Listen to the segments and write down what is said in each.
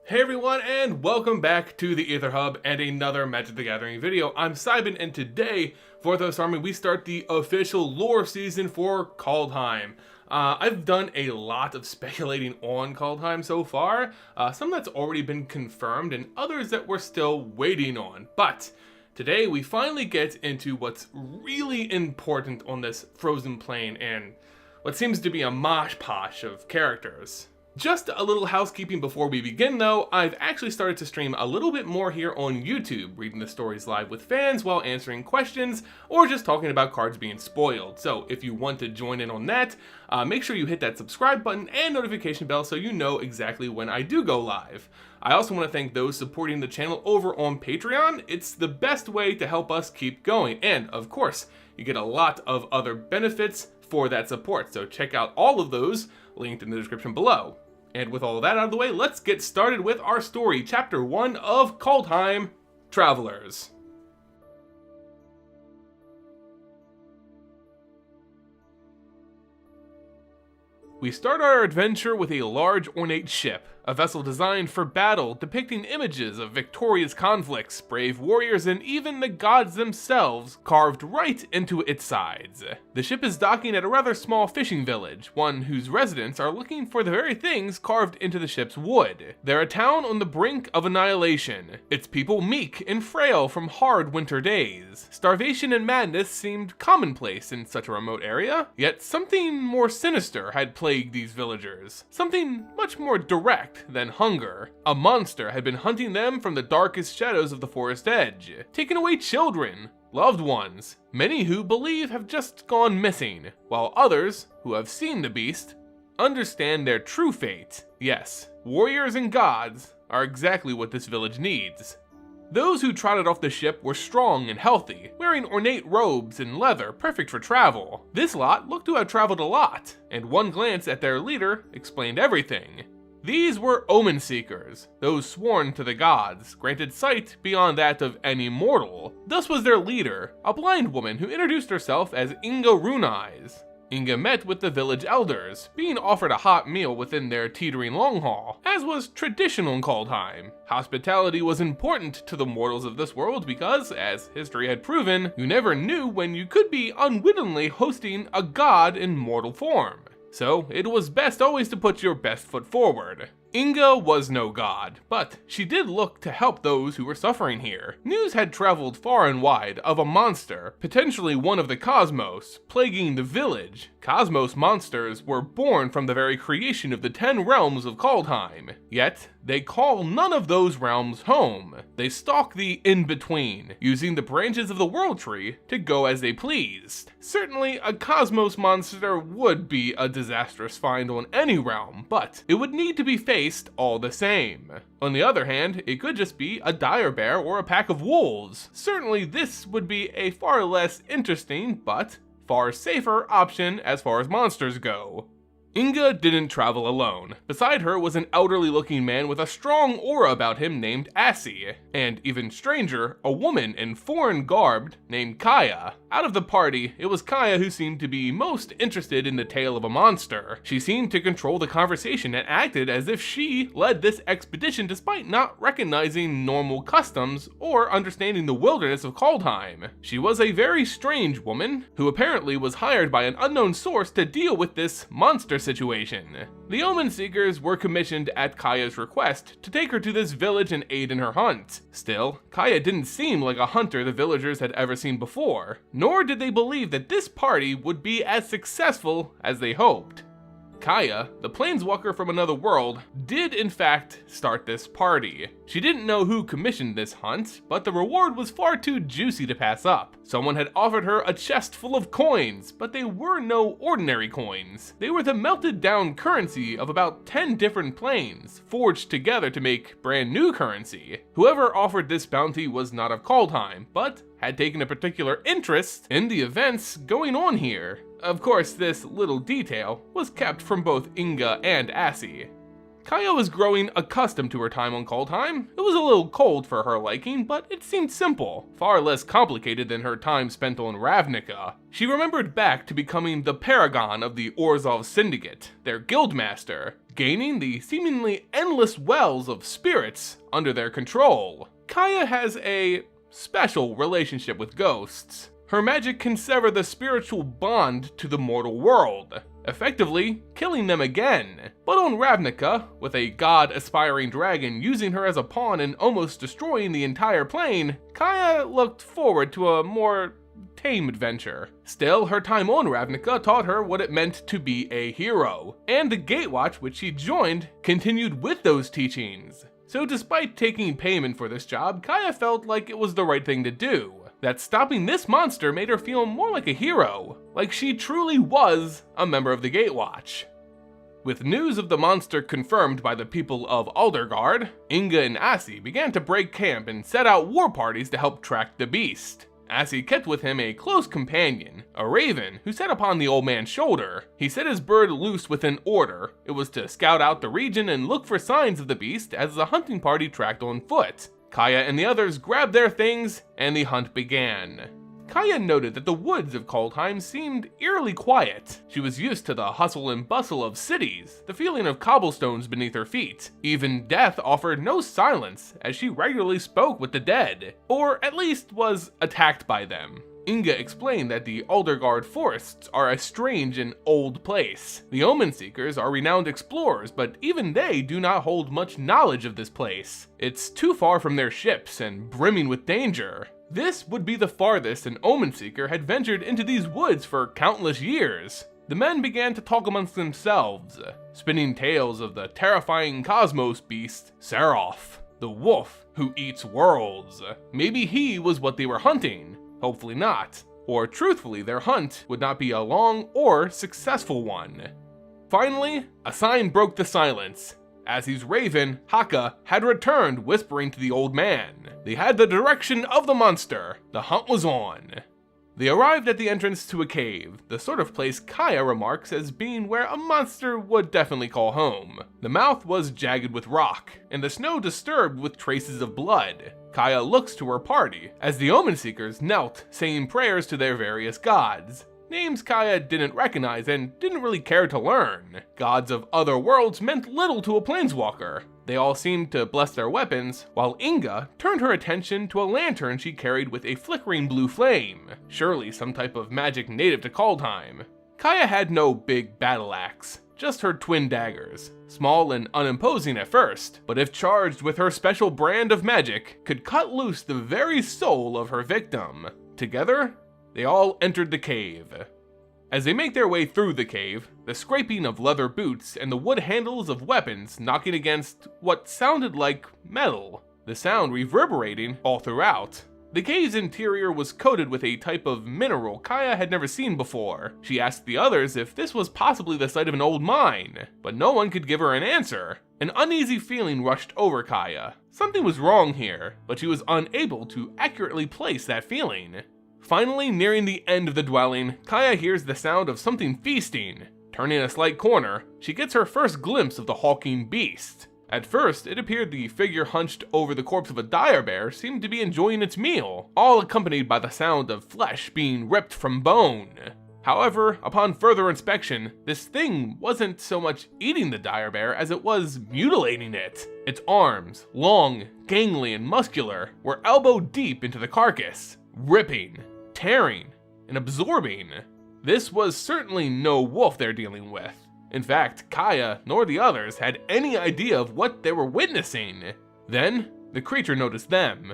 Hey everyone, and welcome back to the Aether Hub and another Magic the Gathering video. I'm Simon, and today, for Orthos Army, we start the official lore season for Kaldheim. I've done a lot of speculating on Kaldheim so far, some that's already been confirmed and others that we're still waiting on. But today we finally get into what's really important on this frozen plain and what seems to be a mosh posh of characters. Just a little housekeeping before we begin though, I've actually started to stream a little bit more here on YouTube, reading the stories live with fans while answering questions, or just talking about cards being spoiled. So if you want to join in on that, make sure you hit that subscribe button and notification bell so you know exactly when I do go live. I also want to thank those supporting the channel over on Patreon. It's the best way to help us keep going, and of course, you get a lot of other benefits for that support, so check out all of those linked in the description below. And with all of that out of the way, let's get started with our story, Chapter 1 of Kaldheim, Travelers. We start our adventure with a large ornate ship, a vessel designed for battle, depicting images of victorious conflicts, brave warriors, and even the gods themselves carved right into its sides. The ship is docking at a rather small fishing village, one whose residents are looking for the very things carved into the ship's wood. They're a town on the brink of annihilation, its people meek and frail from hard winter days. Starvation and madness seemed commonplace in such a remote area, yet something more sinister had plagued these villagers, something much more direct than hunger. A monster had been hunting them from the darkest shadows of the forest edge, taking away children, loved ones, many who believe have just gone missing, while others, who have seen the beast, understand their true fate. Yes, warriors and gods are exactly what this village needs. Those who trotted off the ship were strong and healthy, wearing ornate robes and leather perfect for travel. This lot looked to have traveled a lot, and one glance at their leader explained everything. These were Omenseekers, those sworn to the gods, granted sight beyond that of any mortal. Thus was their leader, a blind woman who introduced herself as Inga Runeyes. Inga met with the village elders, being offered a hot meal within their teetering long haul, as was traditional in Kaldheim. Hospitality was important to the mortals of this world because, as history had proven, you never knew when you could be unwittingly hosting a god in mortal form. So it was best always to put your best foot forward. Inga was no god, but she did look to help those who were suffering here. News had traveled far and wide of a monster, potentially one of the cosmos, plaguing the village. Cosmos monsters were born from the very creation of the 10 realms of Kaldheim. Yet, they call none of those realms home. They stalk the in-between, using the branches of the world tree to go as they pleased. Certainly, a cosmos monster would be a disastrous find on any realm, but it would need to be faced all the same. On the other hand, it could just be a dire bear or a pack of wolves. Certainly, this would be a far less interesting, but far safer option as far as monsters go. Inga didn't travel alone. Beside her was an elderly-looking man with a strong aura about him named Assi, and even stranger, a woman in foreign garb named Kaya. Out of the party, it was Kaya who seemed to be most interested in the tale of a monster. She seemed to control the conversation and acted as if she led this expedition despite not recognizing normal customs or understanding the wilderness of Kaldheim. She was a very strange woman, who apparently was hired by an unknown source to deal with this monster situation. The Omenseekers were commissioned at Kaya's request to take her to this village and aid in her hunt. Still, Kaya didn't seem like a hunter the villagers had ever seen before, nor did they believe that this party would be as successful as they hoped. Kaya, the planeswalker from another world, did in fact start this party. She didn't know who commissioned this hunt, but the reward was far too juicy to pass up. Someone had offered her a chest full of coins, but they were no ordinary coins. They were the melted down currency of about 10 different planes, forged together to make brand new currency. Whoever offered this bounty was not of Kaldheim, but had taken a particular interest in the events going on here. Of course, this little detail was kept from both Inga and Assi. Kaya was growing accustomed to her time on Kaldheim. It was a little cold for her liking, but it seemed simple, far less complicated than her time spent on Ravnica. She remembered back to becoming the paragon of the Orzhov Syndicate, their guildmaster, gaining the seemingly endless wells of spirits under their control. Kaya has a special relationship with ghosts. Her magic can sever the spiritual bond to the mortal world, effectively killing them again. But on Ravnica, with a god-aspiring dragon using her as a pawn and almost destroying the entire plane, Kaya looked forward to a more tame adventure. Still, her time on Ravnica taught her what it meant to be a hero, and the Gatewatch, which she joined, continued with those teachings. So despite taking payment for this job, Kaya felt like it was the right thing to do. That stopping this monster made her feel more like a hero, like she truly was a member of the Gatewatch. With news of the monster confirmed by the people of Aldergard, Inga and Assi began to break camp and set out war parties to help track the beast. Assi kept with him a close companion, a raven, who sat upon the old man's shoulder. He set his bird loose with an order. It was to scout out the region and look for signs of the beast as the hunting party tracked on foot. Kaya and the others grabbed their things, and the hunt began. Kaya noted that the woods of Kaldheim seemed eerily quiet. She was used to the hustle and bustle of cities, the feeling of cobblestones beneath her feet. Even death offered no silence, as she regularly spoke with the dead, or at least was attacked by them. Inga explained that the Aldergard forests are a strange and old place. The Omenseekers are renowned explorers, but even they do not hold much knowledge of this place. It's too far from their ships and brimming with danger. This would be the farthest an Omenseeker had ventured into these woods for countless years. The men began to talk amongst themselves, spinning tales of the terrifying cosmos beast, Seraph, the wolf who eats worlds. Maybe he was what they were hunting. Hopefully not. Or truthfully, their hunt would not be a long or successful one. Finally, a sign broke the silence. Assi's raven, Haka, had returned, whispering to the old man. They had the direction of the monster. The hunt was on. They arrived at the entrance to a cave, the sort of place Kaya remarks as being where a monster would definitely call home. The mouth was jagged with rock, and the snow disturbed with traces of blood. Kaya looks to her party, as the Omenseekers knelt, saying prayers to their various gods. Names Kaya didn't recognize and didn't really care to learn. Gods of other worlds meant little to a planeswalker. They all seemed to bless their weapons, while Inga turned her attention to a lantern she carried with a flickering blue flame, surely some type of magic native to Kaldheim. Kaya had no big battle axe, just her twin daggers, small and unimposing at first, but if charged with her special brand of magic, could cut loose the very soul of her victim. Together, they all entered the cave. As they make their way through the cave, the scraping of leather boots and the wood handles of weapons knocking against what sounded like metal, the sound reverberating all throughout. The cave's interior was coated with a type of mineral Kaya had never seen before. She asked the others if this was possibly the site of an old mine, but no one could give her an answer. An uneasy feeling rushed over Kaya. Something was wrong here, but she was unable to accurately place that feeling. Finally, nearing the end of the dwelling, Kaya hears the sound of something feasting. Turning a slight corner, she gets her first glimpse of the hulking beast. At first, it appeared the figure hunched over the corpse of a dire bear seemed to be enjoying its meal, all accompanied by the sound of flesh being ripped from bone. However, upon further inspection, this thing wasn't so much eating the dire bear as it was mutilating it. Its arms, long, gangly, and muscular, were elbow deep into the carcass, ripping, tearing, and absorbing. This was certainly no wolf they're dealing with. In fact, Kaya nor the others had any idea of what they were witnessing. Then, the creature noticed them.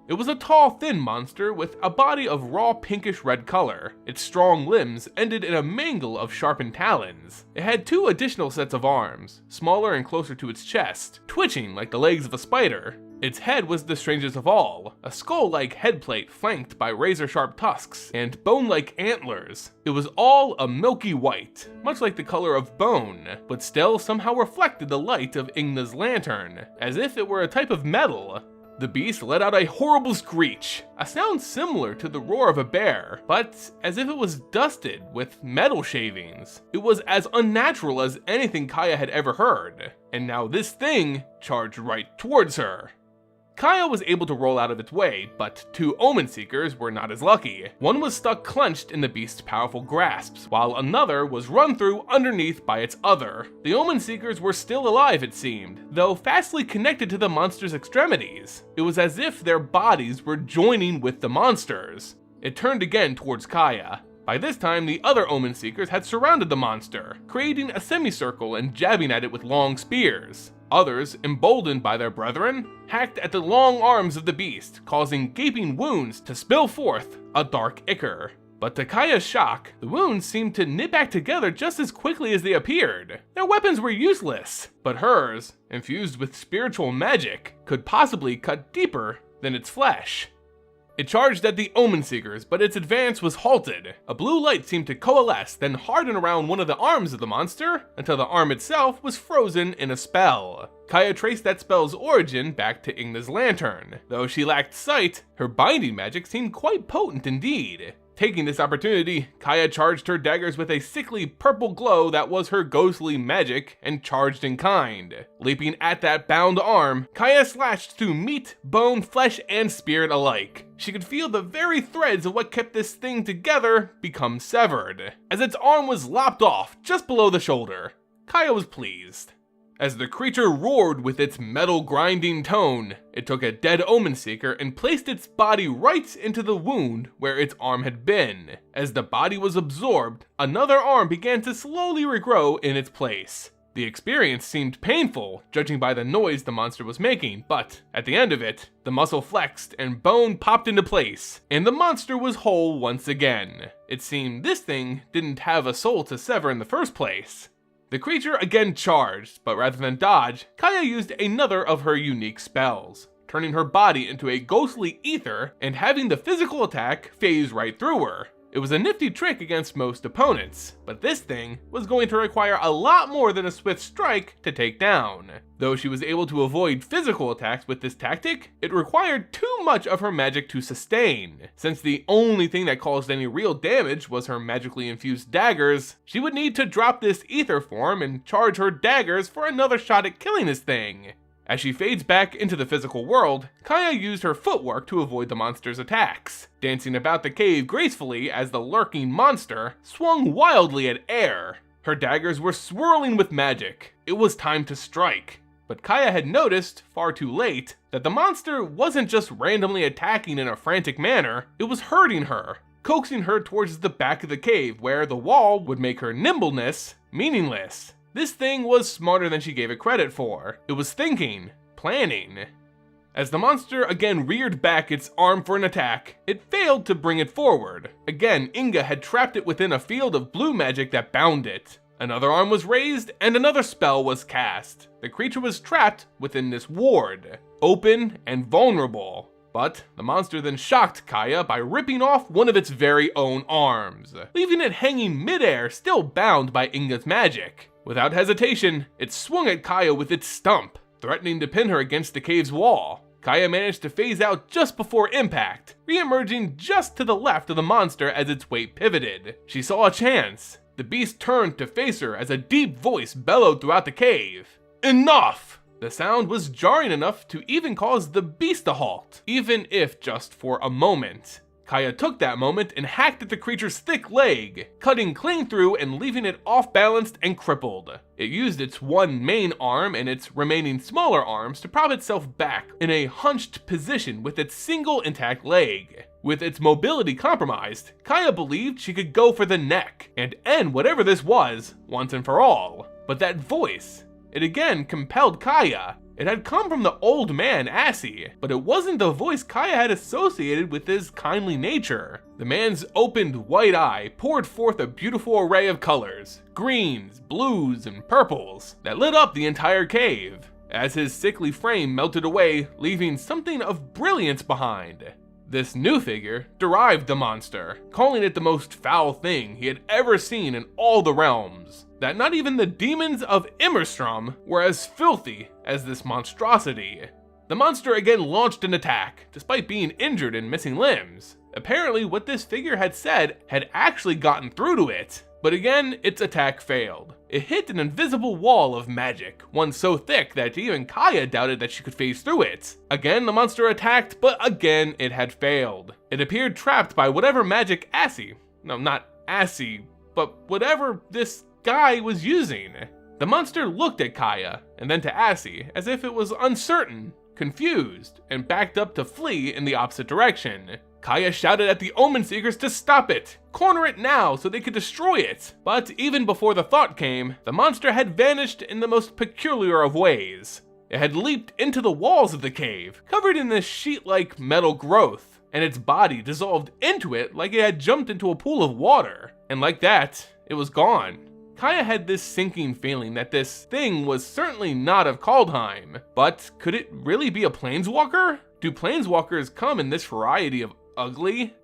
It was a tall, thin monster with a body of raw pinkish red color. Its strong limbs ended in a mangle of sharpened talons. It had two additional sets of arms, smaller and closer to its chest, twitching like the legs of a spider. Its head was the strangest of all, a skull-like headplate flanked by razor-sharp tusks and bone-like antlers. It was all a milky white, much like the color of bone, but still somehow reflected the light of Ingna's lantern, as if it were a type of metal. The beast let out a horrible screech, a sound similar to the roar of a bear, but as if it was dusted with metal shavings. It was as unnatural as anything Kaya had ever heard, and now this thing charged right towards her. Kaya was able to roll out of its way, but two Omenseekers were not as lucky. One was stuck clenched in the beast's powerful grasps, while another was run through underneath by its other. The Omenseekers were still alive, it seemed, though fastly connected to the monster's extremities. It was as if their bodies were joining with the monster's. It turned again towards Kaya. By this time, the other Omenseekers had surrounded the monster, creating a semicircle and jabbing at it with long spears. Others, emboldened by their brethren, hacked at the long arms of the beast, causing gaping wounds to spill forth a dark ichor. But to Kaya's shock, the wounds seemed to knit back together just as quickly as they appeared. Their weapons were useless, but hers, infused with spiritual magic, could possibly cut deeper than its flesh. It charged at the Omenseekers, but its advance was halted. A blue light seemed to coalesce, then harden around one of the arms of the monster, until the arm itself was frozen in a spell. Kaya traced that spell's origin back to Ingna's lantern. Though she lacked sight, her binding magic seemed quite potent indeed. Taking this opportunity, Kaya charged her daggers with a sickly purple glow that was her ghostly magic and charged in kind. Leaping at that bound arm, Kaya slashed through meat, bone, flesh, and spirit alike. She could feel the very threads of what kept this thing together become severed, as its arm was lopped off just below the shoulder. Kaya was pleased. As the creature roared with its metal-grinding tone, it took a dead Omenseeker and placed its body right into the wound where its arm had been. As the body was absorbed, another arm began to slowly regrow in its place. The experience seemed painful, judging by the noise the monster was making, but at the end of it, the muscle flexed and bone popped into place, and the monster was whole once again. It seemed this thing didn't have a soul to sever in the first place. The creature again charged, but rather than dodge, Kaya used another of her unique spells, turning her body into a ghostly ether and having the physical attack phase right through her. It was a nifty trick against most opponents, but this thing was going to require a lot more than a swift strike to take down. Though she was able to avoid physical attacks with this tactic, it required too much of her magic to sustain. Since the only thing that caused any real damage was her magically infused daggers, she would need to drop this ether form and charge her daggers for another shot at killing this thing. As she fades back into the physical world, Kaya used her footwork to avoid the monster's attacks, dancing about the cave gracefully as the lurking monster swung wildly at air. Her daggers were swirling with magic. It was time to strike. But Kaya had noticed, far too late, that the monster wasn't just randomly attacking in a frantic manner, it was hurting her, coaxing her towards the back of the cave where the wall would make her nimbleness meaningless. This thing was smarter than she gave it credit for. It was thinking, planning. As the monster again reared back its arm for an attack, it failed to bring it forward. Again, Inga had trapped it within a field of blue magic that bound it. Another arm was raised, and another spell was cast. The creature was trapped within this ward, open and vulnerable. But the monster then shocked Kaya by ripping off one of its very own arms, leaving it hanging midair, still bound by Inga's magic. Without hesitation, it swung at Kaya with its stump, threatening to pin her against the cave's wall. Kaya managed to phase out just before impact, re-emerging just to the left of the monster as its weight pivoted. She saw a chance. The beast turned to face her as a deep voice bellowed throughout the cave. "Enough!" The sound was jarring enough to even cause the beast to halt, even if just for a moment. Kaya took that moment and hacked at the creature's thick leg, cutting clean through and leaving it off-balanced and crippled. It used its one main arm and its remaining smaller arms to prop itself back in a hunched position with its single intact leg. With its mobility compromised, Kaya believed she could go for the neck and end whatever this was, once and for all. But that voice, it again compelled Kaya. It had come from the old man, Assi, but it wasn't the voice Kaya had associated with his kindly nature. The man's opened white eye poured forth a beautiful array of colors, greens, blues, and purples, that lit up the entire cave, as his sickly frame melted away, leaving something of brilliance behind. This new figure derived the monster, calling it the most foul thing he had ever seen in all the realms. That not even the demons of Immerstrom were as filthy as this monstrosity. The monster again launched an attack, despite being injured and missing limbs. Apparently, what this figure had said had actually gotten through to it. But again, its attack failed. It hit an invisible wall of magic, one so thick that even Kaya doubted that she could phase through it. Again, the monster attacked, but again, it had failed. It appeared trapped by whatever magic not Assy, but whatever this guy was using. The monster looked at Kaya, and then to Assy, as if it was uncertain, confused, and backed up to flee in the opposite direction. Kaya shouted at the Omenseekers to stop it, corner it now so they could destroy it. But even before the thought came, the monster had vanished in the most peculiar of ways. It had leaped into the walls of the cave, covered in this sheet-like metal growth, and its body dissolved into it like it had jumped into a pool of water. And like that, it was gone. Kaya had this sinking feeling that this thing was certainly not of Kaldheim, but could it really be a planeswalker? Do planeswalkers come in this variety of ugly?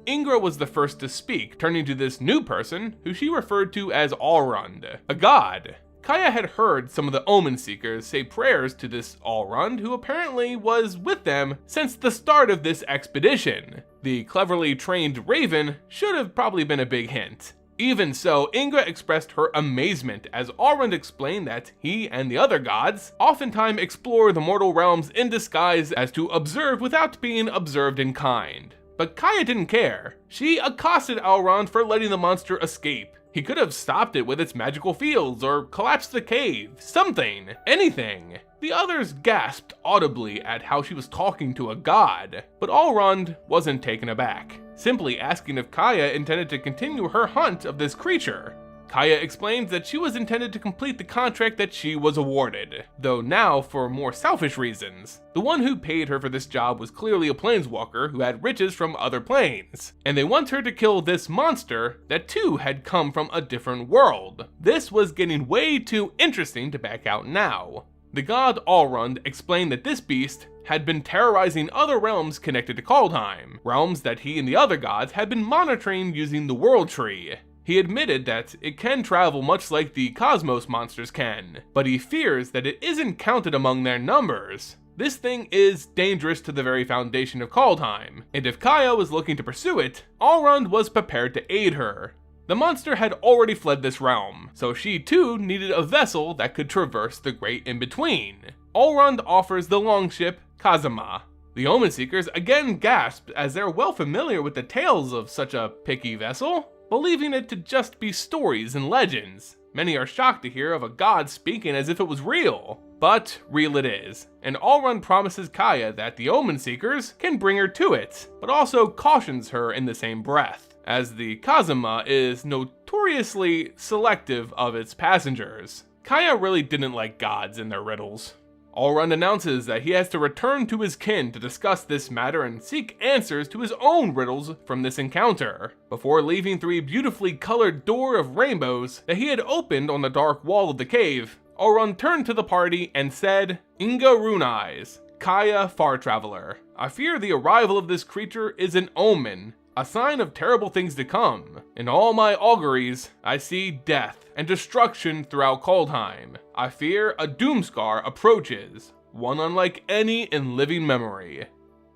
Ingra was the first to speak, turning to this new person, who she referred to as Allrund, a god. Kaya had heard some of the Omenseekers say prayers to this Allrund, who apparently was with them since the start of this expedition. The cleverly trained Raven should have probably been a big hint. Even so, Ingra expressed her amazement as Allrund explained that he and the other gods oftentimes explore the mortal realms in disguise as to observe without being observed in kind. But Kaya didn't care. She accosted Allrund for letting the monster escape. He could have stopped it with its magical fields or collapsed the cave, something, anything. The others gasped audibly at how she was talking to a god, but Allrund wasn't taken aback, simply asking if Kaya intended to continue her hunt of this creature. Kaya explains that she was intended to complete the contract that she was awarded, though now for more selfish reasons. The one who paid her for this job was clearly a planeswalker who had riches from other planes, and they want her to kill this monster that too had come from a different world. This was getting way too interesting to back out now. The god Allrund explained that this beast had been terrorizing other realms connected to Kaldheim, realms that he and the other gods had been monitoring using the World Tree. He admitted that it can travel much like the Cosmos monsters can, but he fears that it isn't counted among their numbers. This thing is dangerous to the very foundation of Kaldheim, and if Kaya was looking to pursue it, Allrund was prepared to aid her. The monster had already fled this realm, so she too needed a vessel that could traverse the great in-between. Allrund offers the longship Kazama. The Omenseekers again gasped as they're well familiar with the tales of such a picky vessel, believing it to just be stories and legends. Many are shocked to hear of a god speaking as if it was real. But real it is, and Allrund promises Kaya that the Omenseekers can bring her to it, but also cautions her in the same breath, as the Kazama is notoriously selective of its passengers. Kaya really didn't like gods and their riddles. Allrund announces that he has to return to his kin to discuss this matter and seek answers to his own riddles from this encounter, before leaving through a beautifully colored door of rainbows that he had opened on the dark wall of the cave. Allrund turned to the party and said, "Inga Runeyes, Kaya Far Traveler, I fear the arrival of this creature is an omen, a sign of terrible things to come. In all my auguries, I see death and destruction throughout Kaldheim. I fear a doomscar approaches, one unlike any in living memory."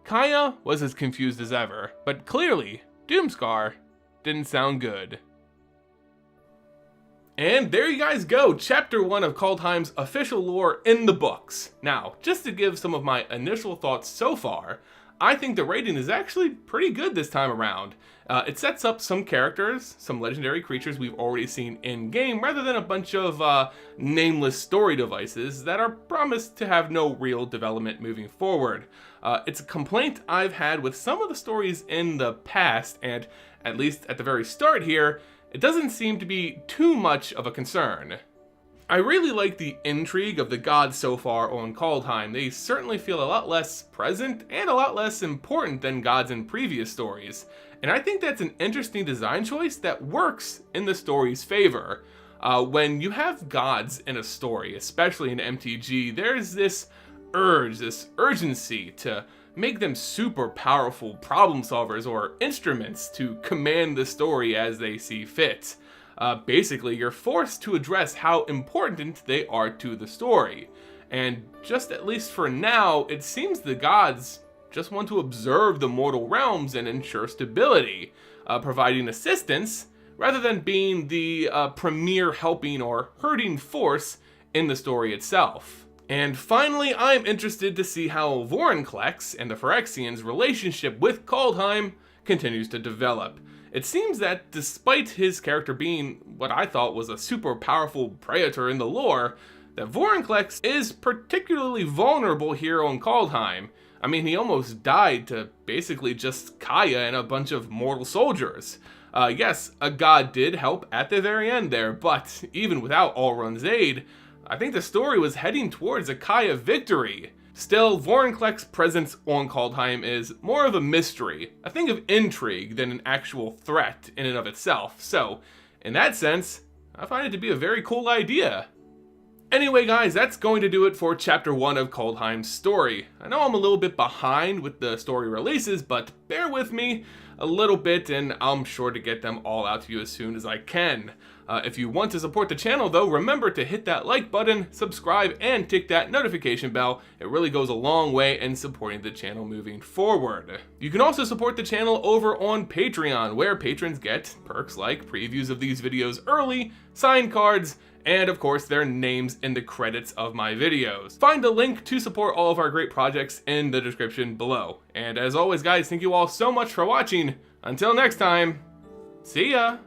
Kaya was as confused as ever, but clearly, doomscar didn't sound good. And there you guys go, Chapter 1 of Kaldheim's official lore in the books. Now, just to give some of my initial thoughts so far, I think the rating is actually pretty good this time around. It sets up some characters, some legendary creatures we've already seen in-game, rather than a bunch of nameless story devices that are promised to have no real development moving forward. It's a complaint I've had with some of the stories in the past, and at least at the very start here, it doesn't seem to be too much of a concern. I really like the intrigue of the gods so far on Kaldheim. They certainly feel a lot less present and a lot less important than gods in previous stories. And I think that's an interesting design choice that works in the story's favor. When you have gods in a story, especially in MTG, there's this urge, this urgency to make them super powerful problem solvers or instruments to command the story as they see fit. Basically, you're forced to address how important they are to the story. and just at least for now, it seems the gods just want to observe the mortal realms and ensure stability, providing assistance rather than being the premier helping or hurting force in the story itself. And finally, I'm interested to see how Vorinclex and the Phyrexians' relationship with Kaldheim continues to develop. It seems that despite his character being what I thought was a super powerful praetor in the lore, that Vorinclex is particularly vulnerable here on Kaldheim. I mean, he almost died to basically just Kaya and a bunch of mortal soldiers. Yes, a god did help at the very end there, but even without Alrund's aid, I think the story was heading towards a Kaya victory. Still, Vorinclex's presence on Kaldheim is more of a mystery, a thing of intrigue than an actual threat in and of itself. So, in that sense, I find it to be a very cool idea. Anyway guys, that's going to do it for Chapter 1 of Kaldheim's story. I know I'm a little bit behind with the story releases, but bear with me a little bit and I'm sure to get them all out to you as soon as I can. If you want to support the channel though, remember to hit that like button, subscribe, and tick that notification bell. It really goes a long way in supporting the channel moving forward. You can also support the channel over on Patreon, where patrons get perks like previews of these videos early, signed cards, and of course their names in the credits of my videos. Find the link to support all of our great projects in the description below. And as always guys, thank you all so much for watching. Until next time, see ya!